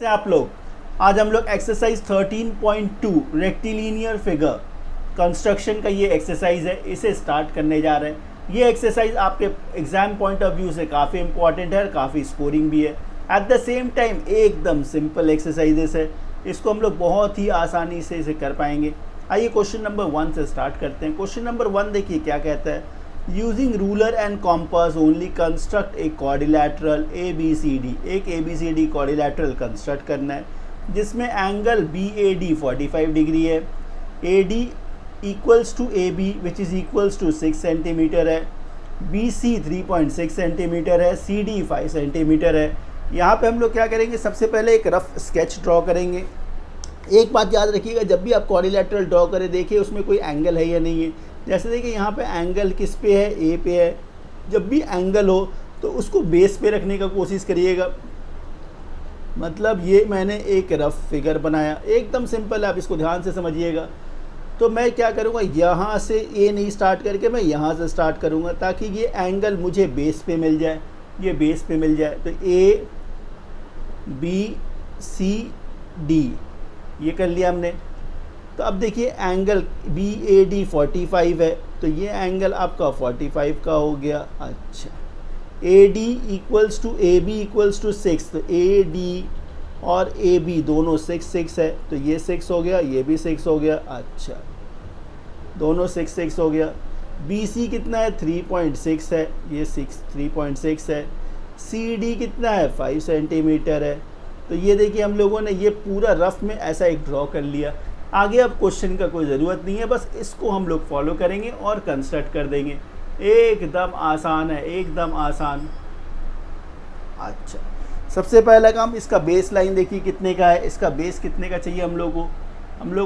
से आप लोग आज हम लोग एक्सरसाइज 13.2 रेक्टिलिनियर फिगर कंस्ट्रक्शन का ये एक्सरसाइज है, इसे स्टार्ट करने जा रहे हैं। ये एक्सरसाइज आपके एग्जाम पॉइंट ऑफ व्यू से काफ़ी इंपॉर्टेंट है और काफ़ी स्कोरिंग भी है। एट द सेम टाइम एकदम सिंपल एक्सरसाइजेस है, इसको हम लोग बहुत ही आसानी से इसे कर पाएंगे। आइए क्वेश्चन नंबर 1 से स्टार्ट करते हैं। क्वेश्चन नंबर 1 देखिए क्या कहता है। Using ruler and compass only construct a quadrilateral ABCD। एक ABCD क्वाड्रिलैटरल कंस्ट्रक्ट करना है जिसमें एंगल BAD 45 डिग्री है, AD equals to AB which is equals to 6 centimetre है, BC 3.6 सेंटीमीटर है, CD 5 सेंटीमीटर है। यहाँ पे हम लोग क्या करेंगे, सबसे पहले एक रफ स्केच ड्रॉ करेंगे। एक बात याद रखिएगा, जब भी आप क्वाड्रिलैटरल ड्रॉ करें देखिए उसमें कोई एंगल है या नहीं है। जैसे देखिए यहाँ पे एंगल किस पे है, ए पे है। जब भी एंगल हो तो उसको बेस पे रखने का कोशिश करिएगा। मतलब ये मैंने एक रफ फिगर बनाया, एकदम सिंपल है, आप इसको ध्यान से समझिएगा। तो मैं क्या करूँगा, यहाँ से ए नहीं स्टार्ट करके मैं यहाँ से स्टार्ट करूँगा ताकि ये एंगल मुझे बेस पे मिल जाए, ये बेस पे मिल जाए। तो ABCD ये कर लिया हमने। तो अब देखिए एंगल BAD 45 है, तो ये एंगल आपका 45 का हो गया। अच्छा, AD equals to AB equals to 6, तो AD और AB दोनों 6 है, तो ये 6 हो गया, ये भी 6 हो गया। अच्छा, दोनों 6 हो गया। BC कितना है, 3.6 है, ये 3.6 है। CD कितना है, 5 सेंटीमीटर है। तो ये देखिए हम लोगों ने ये पूरा रफ में ऐसा एक ड्रॉ कर लिया। आगे अब क्वेश्चन का कोई ज़रूरत नहीं है, बस इसको हम लोग फॉलो करेंगे और कंस्ट्रक्ट कर देंगे। एकदम आसान है, एकदम आसान। अच्छा, सबसे पहला काम, इसका बेस लाइन देखिए कितने का है। इसका बेस कितने का चाहिए हम लोग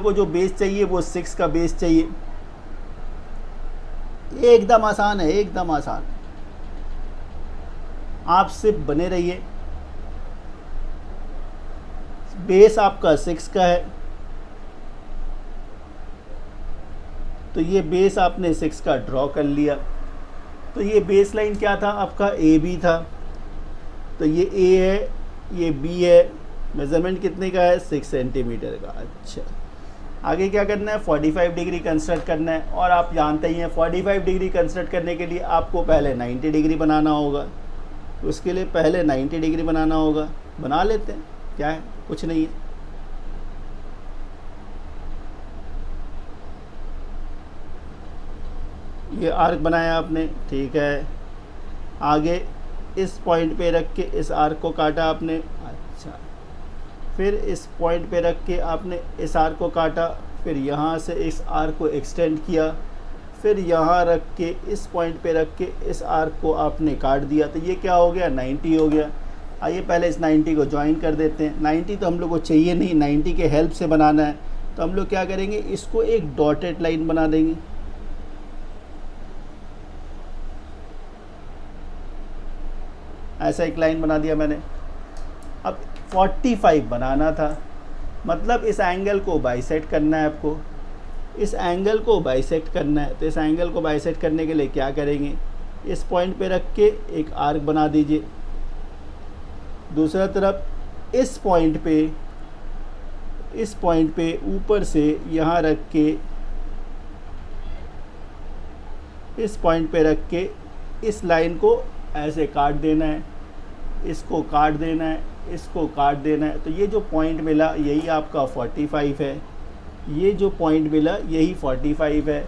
को जो बेस चाहिए वो 6 का बेस चाहिए। एकदम आसान है, एकदम आसान। आप सिर्फ बने रहिए। बेस आपका 6 का है, तो ये बेस आपने 6 का ड्रॉ कर लिया। तो ये बेस लाइन क्या था आपका, AB था। तो ये A है, ये B है। मेज़रमेंट कितने का है, 6 सेंटीमीटर का। अच्छा, आगे क्या करना है, 45 डिग्री कंस्ट्रक्ट करना है। और आप जानते ही हैं 45 डिग्री कंस्ट्रक्ट करने के लिए आपको पहले 90 डिग्री बनाना होगा। तो उसके लिए पहले 90 डिग्री बनाना होगा। बना लेते हैं, क्या है, कुछ नहीं है। ये आर्क बनाया आपने, ठीक है। आगे इस पॉइंट पे रख के इस आर्क को काटा आपने। अच्छा, फिर इस पॉइंट पे रख के आपने इस आर्क को काटा। फिर यहाँ से इस आर्क को एक्सटेंड किया। फिर यहाँ रख के इस पॉइंट पे रख के इस आर्क को आपने काट दिया। तो ये क्या हो गया, 90 हो गया। आइए पहले इस 90 को ज्वाइन कर देते हैं। 90 तो हम लोग को चाहिए नहीं, 90 के हेल्प से बनाना है। तो हम लोग क्या करेंगे, इसको एक डॉटेड लाइन बना देंगे। ऐसा एक लाइन बना दिया मैंने। अब 45 बनाना था, मतलब इस एंगल को बाइसेक्ट करना है आपको। इस एंगल को बाइसेक्ट करना है, तो इस एंगल को बाइसेक्ट करने के लिए क्या करेंगे, इस पॉइंट पे रख के एक आर्क बना दीजिए। दूसरा तरफ इस पॉइंट पे ऊपर से यहाँ रख के, इस पॉइंट पे रख के इस लाइन को ऐसे काट देना है, इसको काट देना है, इसको काट देना है। तो ये जो पॉइंट मिला यही आपका 45 है। ये जो पॉइंट मिला यही 45 है।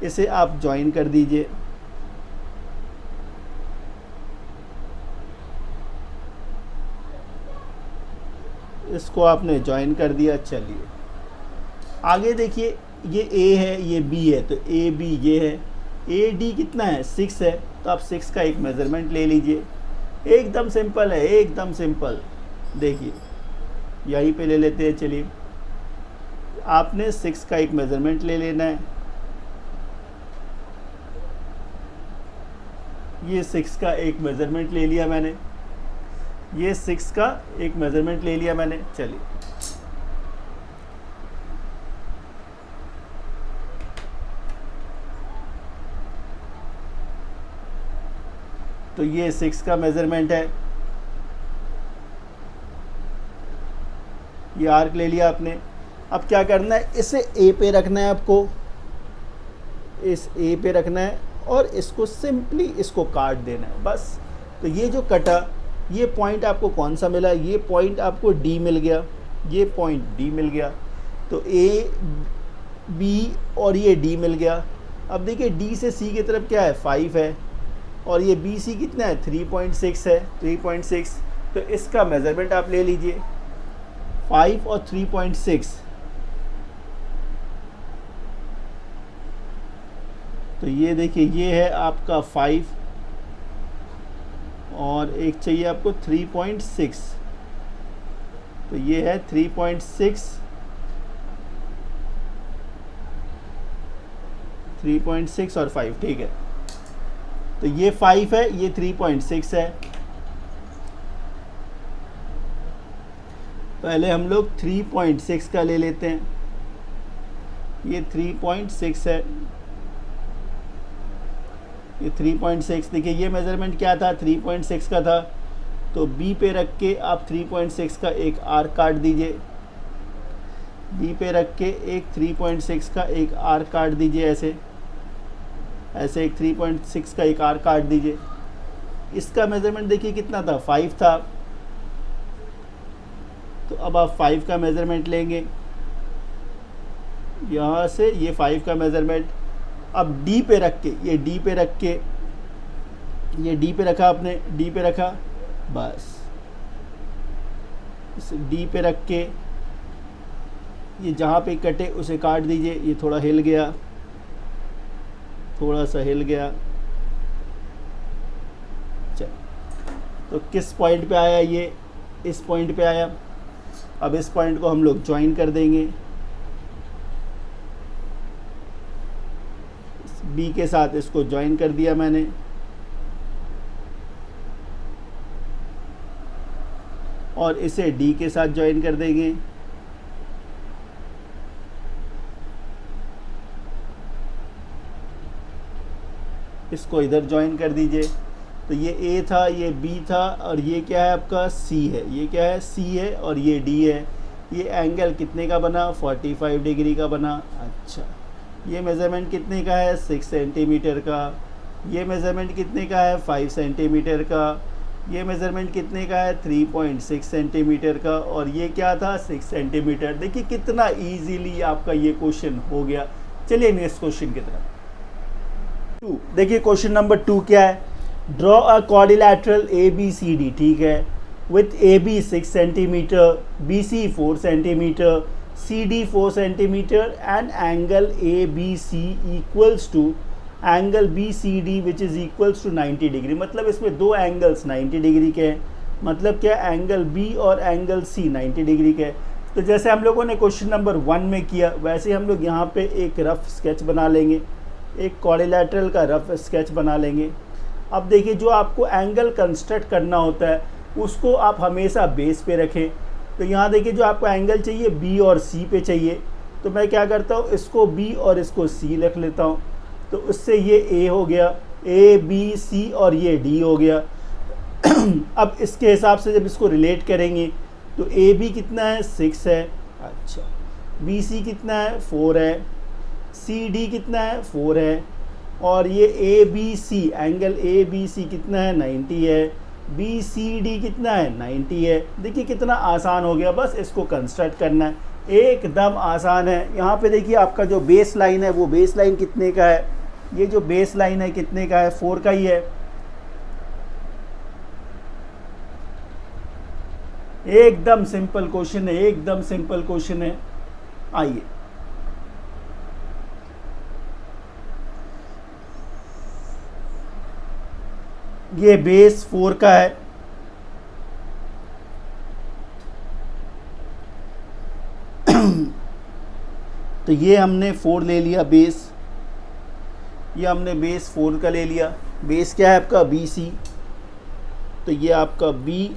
इसे आप ज्वाइन कर दीजिए। इसको आपने ज्वाइन कर दिया। चलिए आगे देखिए, ये A है, ये B है, तो AB ये है। AD कितना है, 6 है, तो आप 6 का एक मेज़रमेंट ले लीजिए। एकदम सिंपल है, एकदम सिंपल। देखिए यहीं पे ले लेते हैं। चलिए, आपने 6 का एक मेज़रमेंट ले लेना है। ये 6 का एक मेज़रमेंट ले लिया मैंने, ये 6 का एक मेज़रमेंट ले लिया मैंने। चलिए, तो ये 6 का मेज़रमेंट है। ये आर्क ले लिया आपने। अब क्या करना है, इसे ए पे रखना है आपको, इस ए पे रखना है और इसको सिंपली इसको काट देना है बस। तो ये जो कटा, ये पॉइंट आपको कौन सा मिला, ये पॉइंट आपको डी मिल गया, ये पॉइंट डी मिल गया। तो ए बी और ये डी मिल गया। अब देखिए डी से सी की तरफ क्या है 5 है और ये बी सी कितना है 3.6 है, 3.6। तो इसका मेज़रमेंट आप ले लीजिए 5 और 3.6। तो ये देखिए ये है आपका 5 और एक चाहिए आपको 3.6। तो ये है 3.6, 3.6 और 5, ठीक है। तो ये 5 है, ये 3.6 है। पहले हम लोग 3.6 का ले लेते हैं, ये 3.6 है, ये 3.6। देखिए ये मेज़रमेंट क्या था 3.6 का था। तो बी पे रख के आप 3.6 का एक आर्क काट दीजिए, बी पे रख के एक 3.6 का एक आर्क काट दीजिए, ऐसे ऐसे एक 3.6 का एक आर्क काट दीजिए। इसका मेज़रमेंट देखिए कितना था 5 था। तो अब आप 5 का मेज़रमेंट लेंगे यहाँ से, ये 5 का मेज़रमेंट अब डी पे रख के, ये डी पे रख के, ये डी पे रखा आपने, डी पे रखा बस, इस डी पे रख के ये जहाँ पे कटे उसे काट दीजिए। ये थोड़ा हिल गया, थोड़ा सा हिल गया, चल। तो किस पॉइंट पे आया, ये इस पॉइंट पे आया। अब इस पॉइंट को हम लोग ज्वाइन कर देंगे बी के साथ, इसको ज्वाइन कर दिया मैंने। और इसे डी के साथ ज्वाइन कर देंगे। इसको इधर ज्वाइन कर दीजिए। तो ये ए था, ये बी था और ये क्या है आपका सी है, ये क्या है सी है और ये डी है। ये एंगल कितने का बना 45 डिग्री का बना। अच्छा, ये मेज़रमेंट कितने का है 6 सेंटीमीटर का। ये मेज़रमेंट कितने का है 5 सेंटीमीटर का। ये मेज़रमेंट कितने का है 3.6 सेंटीमीटर का। और ये क्या था 6 सेंटीमीटर। देखिए कितना इजीली आपका ये क्वेश्चन हो गया। चलिए नेक्स्ट क्वेश्चन की तरफ। 2 देखिए क्वेश्चन नंबर 2 क्या है, ड्रॉ अ क्वाड्रिलैटरल ABCD, ठीक है, with AB 6 centimetre, BC 4 centimetre, CD 4 centimetre and angle ABC equals to angle BCD which is equals to 90 degree. मतलब इसमें दो एंगल्स 90 डिग्री के हैं। मतलब क्या, एंगल B और एंगल C 90 डिग्री के। तो जैसे हम लोगों ने क्वेश्चन नंबर 1 में किया, वैसे हम लोग यहाँ पे एक रफ स्केच बना लेंगे, एक क्वाड्रिलैटरल का रफ स्केच बना लेंगे। अब देखिए जो आपको एंगल कंस्ट्रक्ट करना होता है उसको आप हमेशा बेस पे रखें। तो यहाँ देखिए जो आपको एंगल चाहिए B और C पे चाहिए। तो मैं क्या करता हूँ, इसको B और इसको C रख लेता हूँ। तो उससे ये A हो गया, A B C और ये D हो गया। अब इसके हिसाब से जब इसको रिलेट करेंगे तो AB कितना है 6 है, अच्छा, BC कितना है 4 है, CD कितना है 4 है, और ये ABC एंगल ABC कितना है 90 है, BCD कितना है 90 है। देखिए कितना आसान हो गया, बस इसको कंस्ट्रक्ट करना है, एकदम आसान है। यहाँ पे देखिए आपका जो बेस लाइन है वो बेस लाइन कितने का है, ये जो बेस लाइन है कितने का है 4 का ही है। एकदम सिंपल क्वेश्चन है, एकदम सिंपल क्वेश्चन है। आइए ये बेस 4 का है, तो ये हमने 4 ले लिया बेस, ये हमने बेस 4 का ले लिया। बेस क्या है आपका BC, तो ये आपका B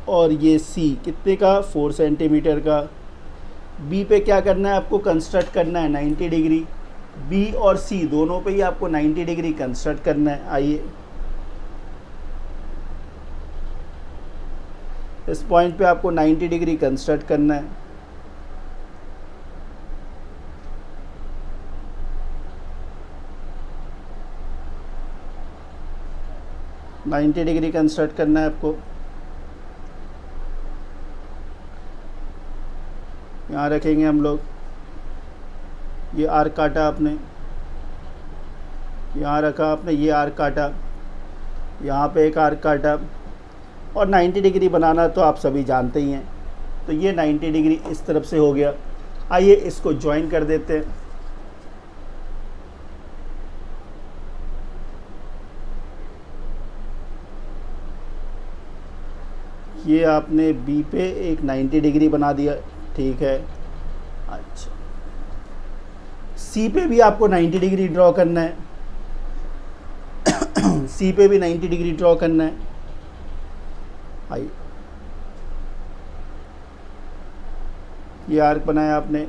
और ये C कितने का 4 सेंटीमीटर का। B पे क्या करना है आपको, कंस्ट्रक्ट करना है 90 डिग्री। B और C दोनों पे ही आपको 90 डिग्री कंस्ट्रक्ट करना है। आइए इस पॉइंट पे आपको 90 डिग्री कंस्ट्रक्ट करना है। नाइन्टी डिग्री कंस्ट्रक्ट करना है आपको। यहाँ रखेंगे हम लोग, ये आर्क काटा आपने, यहाँ रखा आपने, ये आर्क काटा, यहाँ पे एक आर्क काटा, और 90 डिग्री बनाना तो आप सभी जानते ही हैं। तो ये 90 डिग्री इस तरफ से हो गया। आइए इसको ज्वाइन कर देते हैं। ये आपने बी पे एक 90 डिग्री बना दिया, ठीक है। अच्छा, सी पे भी आपको 90 डिग्री ड्रॉ करना है। सी पे भी 90 डिग्री ड्रॉ करना है। आइए, ये आर्क बनाया आपने,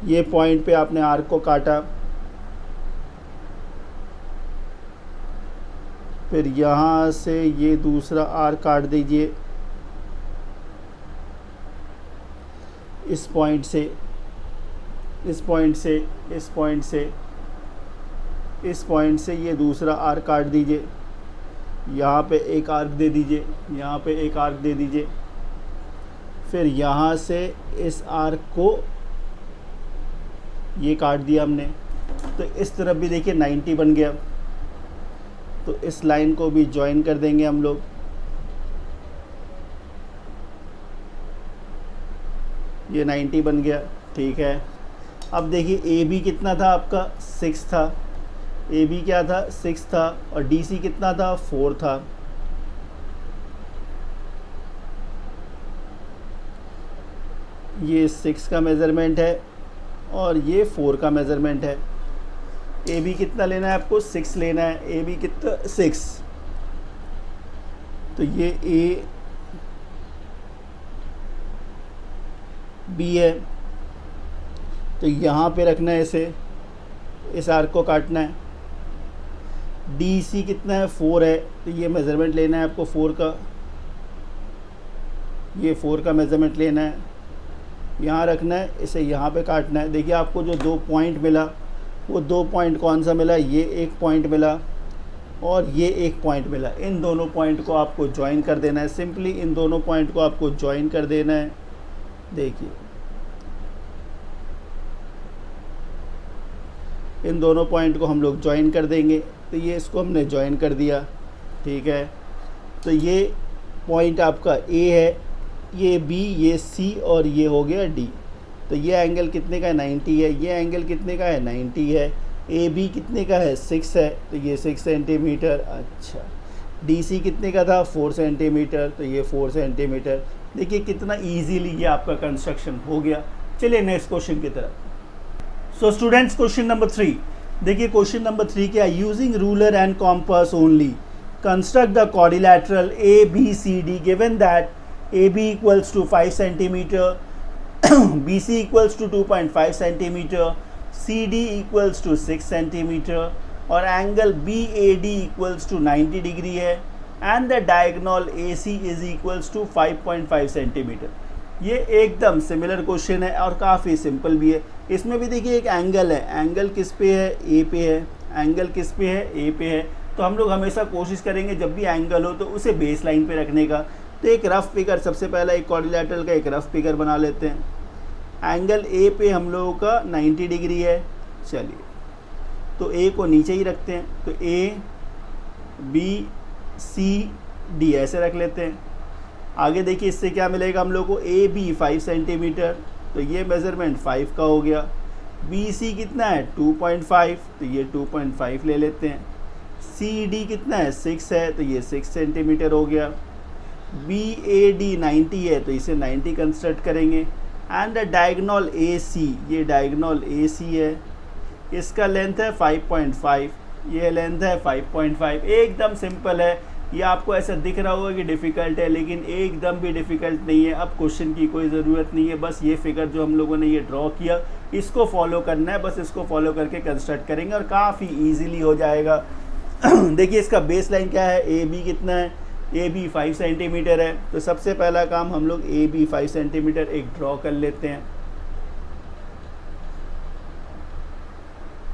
ये पॉइंट पे आपने आर्क को काटा, फिर यहाँ से ये दूसरा आर्क काट दीजिए, इस पॉइंट से, इस पॉइंट से, इस पॉइंट से, इस पॉइंट से ये दूसरा आर्क काट दीजिए, यहाँ पे एक आर्क दे दीजिए, यहाँ पे एक आर्क दे दीजिए, फिर यहाँ से इस आर्क को ये काट दिया हमने। तो इस तरफ भी देखिए 90 बन गया। तो इस लाइन को भी ज्वाइन कर देंगे हम लोग। ये 90 बन गया, ठीक है। अब देखिए ए बी कितना था आपका, 6 था। ए बी क्या था, 6 था, और डी सी कितना था, 4 था। ये 6 का मेज़रमेंट है और ये 4 का मेज़रमेंट है। ए बी कितना लेना है आपको, 6 लेना है। ए बी कितना, 6। तो ये ए बी है, तो यहाँ पे रखना है इसे, इस आर्क को काटना है। डी सी कितना है, 4 है, तो ये मेज़रमेंट लेना है आपको 4 का, ये 4 का मेज़रमेंट लेना है, यहाँ रखना है, इसे यहाँ पे काटना है। देखिए आपको जो 2 पॉइंट मिला, वो 2 पॉइंट कौन सा मिला, ये एक पॉइंट मिला और ये एक पॉइंट मिला। इन दोनों पॉइंट को आपको ज्वाइन कर देना है। सिंपली इन दोनों पॉइंट को आपको ज्वाइन कर देना है। देखिए इन दोनों पॉइंट को हम लोग ज्वाइन कर देंगे। तो ये इसको हमने ज्वाइन कर दिया, ठीक है। तो ये पॉइंट आपका ए है, ये बी, ये सी, और ये हो गया डी। तो ये एंगल कितने का है, 90 है। ये एंगल कितने का है, 90 है। ए बी कितने का है, 6 है, तो ये 6 सेंटीमीटर। अच्छा, डी सी कितने का था, 4 सेंटीमीटर, तो ये 4 सेंटीमीटर। देखिए कितना इजीली ये आपका कंस्ट्रक्शन हो गया। चलिए नेक्स्ट क्वेश्चन की तरफ। सो स्टूडेंट्स, क्वेश्चन नंबर 3 देखिए। क्वेश्चन नंबर 3 क्या, using ruler and compass only construct the quadrilateral A B C D given that A B equals to 5 centimetre, B C equals to 2.5 centimetre, C D equals to 6 centimetre, और angle B A D equals to 90 degree है, and the diagonal A C is equals to 5.5 centimetre. ये एकदम similar question है और काफ़ी simple भी है। इसमें भी देखिए एक एंगल है, एंगल किस पे है, ए पे है। एंगल किस पे है, ए पे है। तो हम लोग हमेशा कोशिश करेंगे जब भी एंगल हो तो उसे बेस लाइन पे रखने का। तो एक रफ फिगर, सबसे पहला एक क्वाड्रिलैटरल का एक रफ फिगर बना लेते हैं। एंगल ए पे हम लोगों का 90 डिग्री है। चलिए, तो ए को नीचे ही रखते हैं। तो ए बी सी डी ऐसे रख लेते हैं। आगे देखिए इससे क्या मिलेगा हम लोग को, ए बी 5 सेंटीमीटर, तो ये मेज़रमेंट 5 का हो गया। बी सी कितना है, 2.5, तो ये 2.5 ले लेते हैं। सी डी कितना है, 6 है, तो ये 6 सेंटीमीटर हो गया। बी ए डी 90 है, तो इसे 90 कंस्ट्रक्ट करेंगे। एंड द डायगोनल ए सी, ये डायगोनल ए सी है, इसका लेंथ है 5.5, ये लेंथ है 5.5। एकदम सिंपल है। ये आपको ऐसा दिख रहा होगा कि डिफ़िकल्ट है, लेकिन एकदम भी डिफ़िकल्ट नहीं है। अब क्वेश्चन की कोई ज़रूरत नहीं है, बस ये फिगर जो हम लोगों ने ये ड्रॉ किया इसको फॉलो करना है। बस इसको फॉलो करके कंस्ट्रक्ट करेंगे और काफ़ी ईजीली हो जाएगा। देखिए इसका बेस लाइन क्या है, ए बी कितना है, ए बी 5 सेंटीमीटर है, तो सबसे पहला काम हम लोग ए बी 5 सेंटीमीटर एक ड्रॉ कर लेते हैं।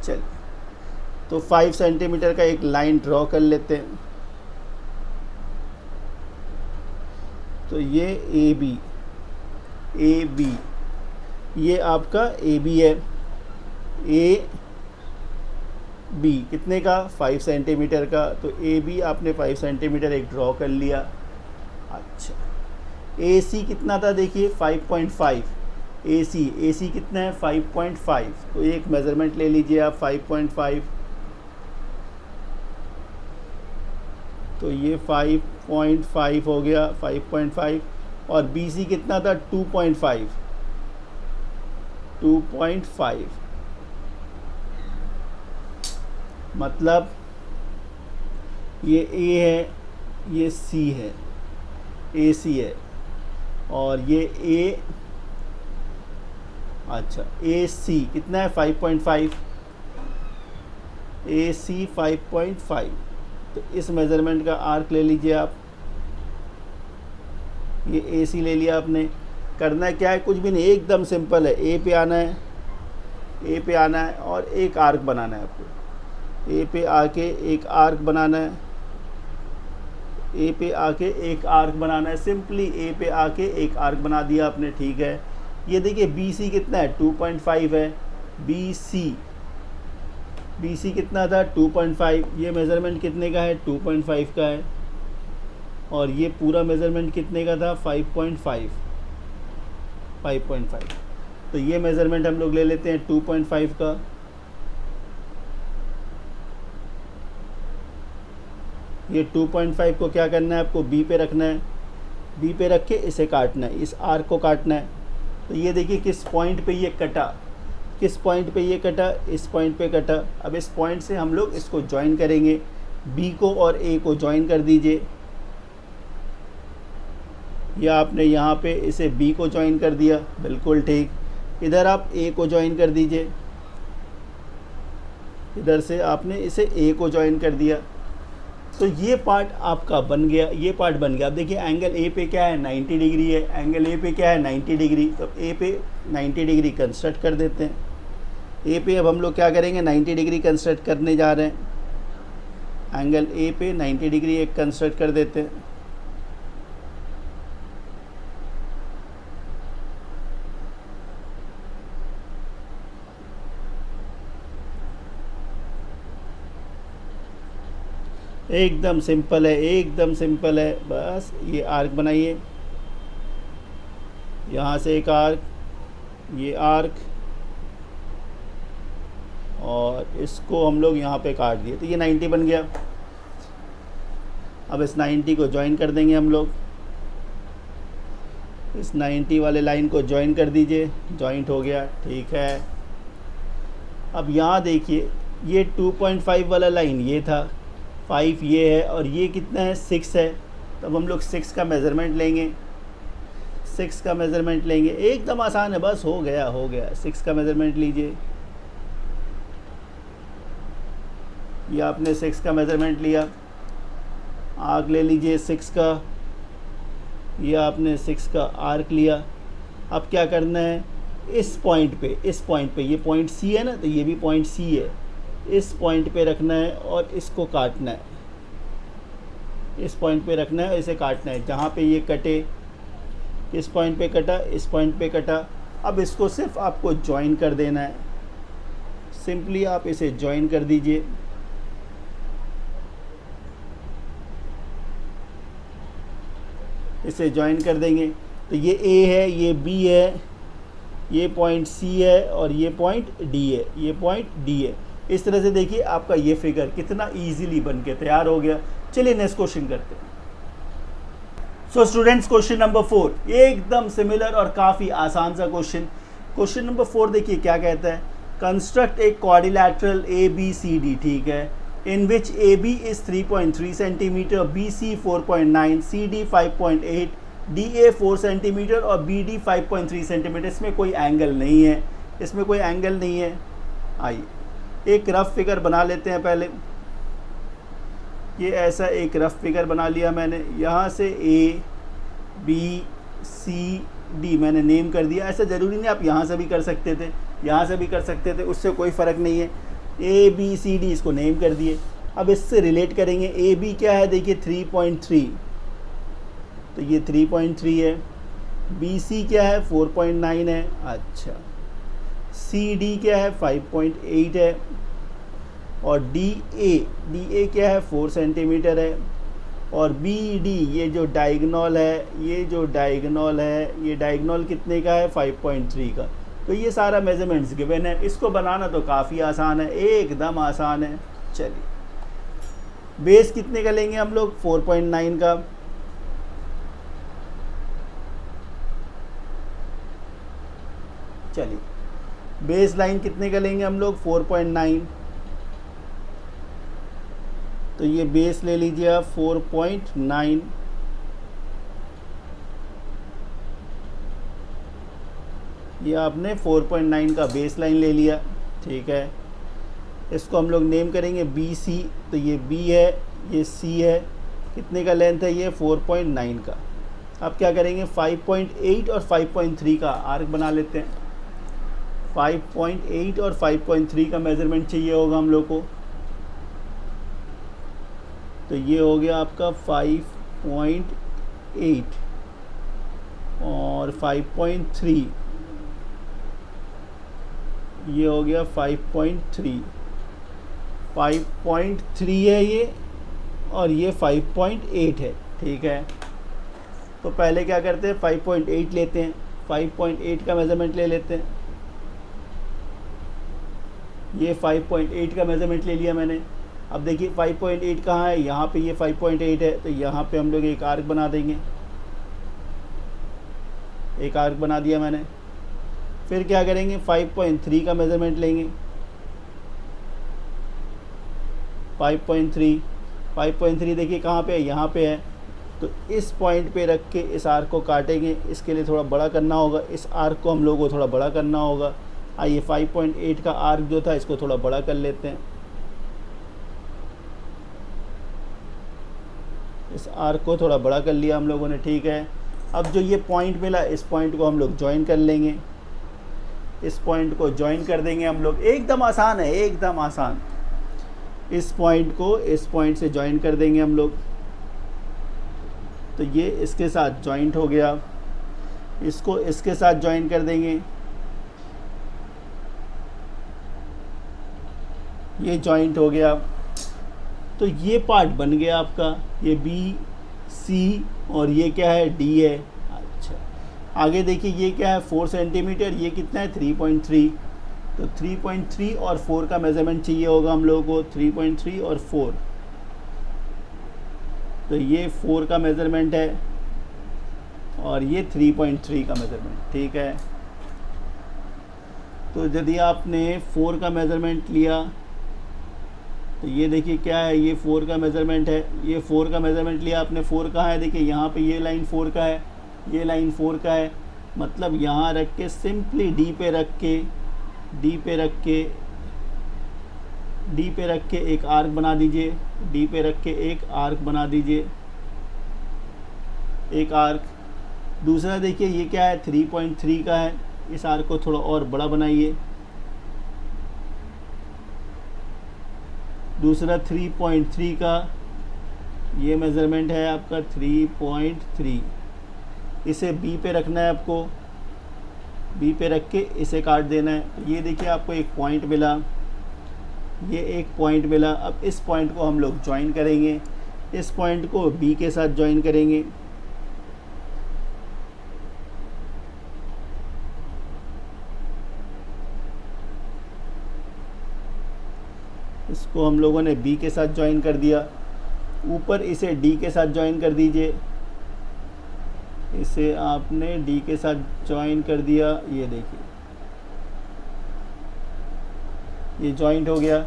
चलिए, तो 5 सेंटीमीटर का एक लाइन ड्रॉ कर लेते हैं। तो ये ए बी ये आपका ए बी है। ए बी कितने का? 5 सेंटीमीटर का। तो ए बी आपने 5 सेंटीमीटर एक ड्रॉ कर लिया। अच्छा, ए सी कितना था देखिए 5.5। ए सी कितना है 5.5। तो एक मेज़रमेंट ले लीजिए आप 5.5। तो ये 5.5 हो गया 5.5। और बी सी कितना था 2.5। मतलब ये ए है, ये सी है, ए सी है, और ये ए, अच्छा ए सी कितना है 5.5। ए सी 5.5। तो इस मेज़रमेंट का आर्क ले लीजिए आप। ये ए सी ले लिया आपने। करना क्या है? कुछ भी नहीं, एकदम सिंपल है। ए पे आना है, ए पे आना है और एक आर्क बनाना है आपको। ए पे आके एक आर्क बनाना है, ए पे आके एक आर्क बनाना है। सिंपली ए पे आके एक आर्क बना दिया आपने, ठीक है। ये देखिए बी सी कितना है 2.5 है। बी सी कितना था 2.5। ये मेज़रमेंट कितने का है 2.5 का है। और ये पूरा मेज़रमेंट कितने का था 5.5। तो ये मेज़रमेंट हम लोग ले लेते हैं 2.5 का। ये 2.5 को क्या करना है आपको? बी पे रखना है। बी पे रख के इसे काटना है, इस आर्क को काटना है। तो ये देखिए किस पॉइंट पे ये कटा, किस पॉइंट पे ये कटा, इस पॉइंट पे कटा। अब इस पॉइंट से हम लोग इसको ज्वाइन करेंगे। बी को और ए को ज्वाइन कर दीजिए। या आपने यहाँ पे इसे बी को ज्वाइन कर दिया, बिल्कुल ठीक। इधर आप ए को ज्वाइन कर दीजिए। इधर से आपने इसे ए को ज्वाइन कर दिया। तो ये पार्ट आपका बन गया, ये पार्ट बन गया। अब देखिए एंगल ए पे क्या है 90 डिग्री है। एंगल ए पे क्या है 90 डिग्री। तो ए पे 90 डिग्री कंस्ट्रक्ट कर देते हैं। ए पे अब हम लोग क्या करेंगे 90 डिग्री कंस्ट्रक्ट करने जा रहे हैं। एंगल ए पे 90 डिग्री एक कंस्ट्रक्ट कर देते हैं। एकदम सिंपल है, एकदम सिंपल है। बस ये आर्क बनाइए, यहाँ से एक आर्क, ये आर्क, और इसको हम लोग यहाँ पे काट दिए। तो ये 90 बन गया। अब इस 90 को ज्वाइन कर देंगे हम लोग। इस 90 वाले लाइन को ज्वाइन कर दीजिए। जॉइंट हो गया, ठीक है। अब यहाँ देखिए ये 2.5 वाला लाइन ये था, 5 ये है, और ये कितना है 6 है। तब हम लोग 6 का मेज़रमेंट लेंगे। 6 का मेज़रमेंट लेंगे, एकदम आसान है, बस हो गया 6 का मेज़रमेंट लीजिए। ये आपने 6 का मेज़रमेंट लिया। आर्क ले लीजिए 6 का। ये आपने 6 का आर्क लिया। अब क्या करना है? इस पॉइंट पे ये पॉइंट सी है ना, तो ये भी पॉइंट सी है। इस पॉइंट पे रखना है और इसको काटना है। इस पॉइंट पे रखना है, इसे काटना है। जहाँ पे ये कटे, इस पॉइंट पे कटा, इस पॉइंट पे कटा। अब इसको सिर्फ आपको ज्वाइन कर देना है। सिंपली आप इसे ज्वाइन कर दीजिए। इसे ज्वाइन कर देंगे तो ये ए है, ये बी है, ये पॉइंट सी है, और ये पॉइंट डी है, ये पॉइंट डी है। इस तरह से देखिए आपका ये फिगर कितना इजीली बन के तैयार हो गया। चलिए नेक्स्ट क्वेश्चन करते हैं। सो स्टूडेंट्स, क्वेश्चन नंबर 4 एकदम सिमिलर और काफ़ी आसान सा क्वेश्चन। क्वेश्चन नंबर 4 देखिए क्या कहता है। Construct a quadrilateral A B C D, ठीक है, in which A B is 3.3 centimetre, B C 4.9, C D 5.8, D A 4 centimetre और बी डी 5.3 सेंटीमीटर। इसमें कोई एंगल नहीं है, इसमें कोई एंगल नहीं है। आइए एक रफ फिगर बना लेते हैं पहले। ये ऐसा एक रफ फिगर बना लिया मैंने। यहाँ से ए बी सी डी मैंने नेम कर दिया। ऐसा ज़रूरी नहीं आप यहाँ से भी कर सकते थे, यहाँ से भी कर सकते थे, उससे कोई फ़र्क नहीं है। ए बी सी डी इसको नेम कर दिए। अब इससे रिलेट करेंगे। ए बी क्या है देखिए 3.3, तो ये 3.3 है। बी सी क्या है 4.9 है। अच्छा, सी डी क्या है 5.8 है। और डी ए क्या है 4 सेंटीमीटर है। और बी डी ये जो डायगोनल है, ये डायगोनल कितने का है 5.3 का। तो ये सारा मेजरमेंट्स गिवन है। इसको बनाना तो काफ़ी आसान है, एकदम आसान है। चलिए बेस कितने का लेंगे हम लोग 4.9 का। चलिए बेस लाइन कितने का लेंगे हम लोग 4.9। तो ये बेस ले लीजिए आप 4.9। ये आपने 4.9 का बेस लाइन ले लिया, ठीक है। इसको हम लोग नेम करेंगे बी सी। तो ये बी है, ये सी है। कितने का लेंथ है ये 4.9 का। अब क्या करेंगे 5.8 और 5.3 का आर्क बना लेते हैं। 5.8 और 5.3 का मेज़रमेंट चाहिए होगा हम लोग को। तो ये हो गया आपका 5.8 और 5.3, ये हो गया 5.3। 5.3 है ये, और ये 5.8 है, ठीक है। तो पहले क्या करते हैं 5.8 लेते हैं। 5.8 का मेज़रमेंट ले लेते हैं। ये 5.8 का मेज़रमेंट ले लिया मैंने। अब देखिए 5.8 कहाँ है, यहाँ पे ये 5.8 है। तो यहाँ पे हम लोग एक आर्क बना देंगे। एक आर्क बना दिया मैंने। फिर क्या करेंगे 5.3 का मेज़रमेंट लेंगे। 5.3 देखिए कहाँ पे है, यहाँ पे है। तो इस पॉइंट पे रख के इस आर्क को काटेंगे। इसके लिए थोड़ा बड़ा करना होगा, इस आर्क को हम लोग को थोड़ा बड़ा करना होगा। आइए 5.8 का आर्क जो था इसको थोड़ा बड़ा कर लेते हैं। इस आर्क को थोड़ा बड़ा कर लिया हम लोगों ने, ठीक है। अब जो ये पॉइंट मिला, इस पॉइंट को हम लोग ज्वाइन कर लेंगे। इस पॉइंट को ज्वाइन कर देंगे हम लोग। एकदम आसान है, एकदम आसान। इस पॉइंट को इस पॉइंट से ज्वाइन कर देंगे हम लोग। तो ये इसके साथ ज्वाइंट हो गया। इसको इसके साथ ज्वाइन कर देंगे। ये जॉइंट हो गया। तो ये पार्ट बन गया आपका। ये बी सी और ये क्या है डी है। अच्छा, आगे देखिए ये क्या है 4 सेंटीमीटर, ये कितना है 3.3। तो 3.3 और 4 का मेज़रमेंट चाहिए होगा हम लोगों को। 3.3 और 4, तो ये 4 का मेज़रमेंट है और ये 3.3 का मेज़रमेंट, ठीक है। तो यदि आपने 4 का मेज़रमेंट लिया तो ये देखिए क्या है, ये 4 का मेज़रमेंट है। ये 4 का मेज़रमेंट लिया आपने। 4 कहाँ है देखिए, यहाँ पे ये लाइन 4 का है, ये लाइन 4 का है। मतलब यहाँ रख के सिंपली डी पे रख के एक आर्क बना दीजिए। डी पे रख के एक आर्क बना दीजिए, एक आर्क। दूसरा देखिए ये क्या है 3.3 का है। इस आर्क को थोड़ा और बड़ा बनाइए। दूसरा 3.3 का ये मेज़रमेंट है आपका 3.3। इसे बी पे रखना है आपको। बी पे रख के इसे काट देना है। ये देखिए आपको एक पॉइंट मिला, ये एक पॉइंट मिला। अब इस पॉइंट को हम लोग ज्वाइन करेंगे। इस पॉइंट को बी के साथ ज्वाइन करेंगे। इसको हम लोगों ने बी के साथ ज्वाइन कर दिया। ऊपर इसे डी के साथ ज्वाइन कर दीजिए। इसे आपने डी के साथ ज्वाइन कर दिया। ये देखिए ये ज्वाइंट हो गया।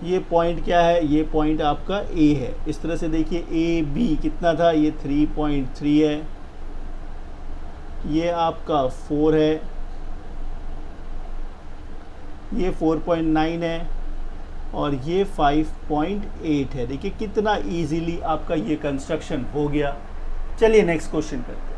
ये पॉइंट क्या है, ये पॉइंट आपका ए है। इस तरह से देखिए ए बी कितना था, ये 3.3 है। ये आपका 4 है, ये 4.9 है, और ये 5.8 है। देखिए कितना इजीली आपका ये कंस्ट्रक्शन हो गया। चलिए नेक्स्ट क्वेश्चन करते हैं।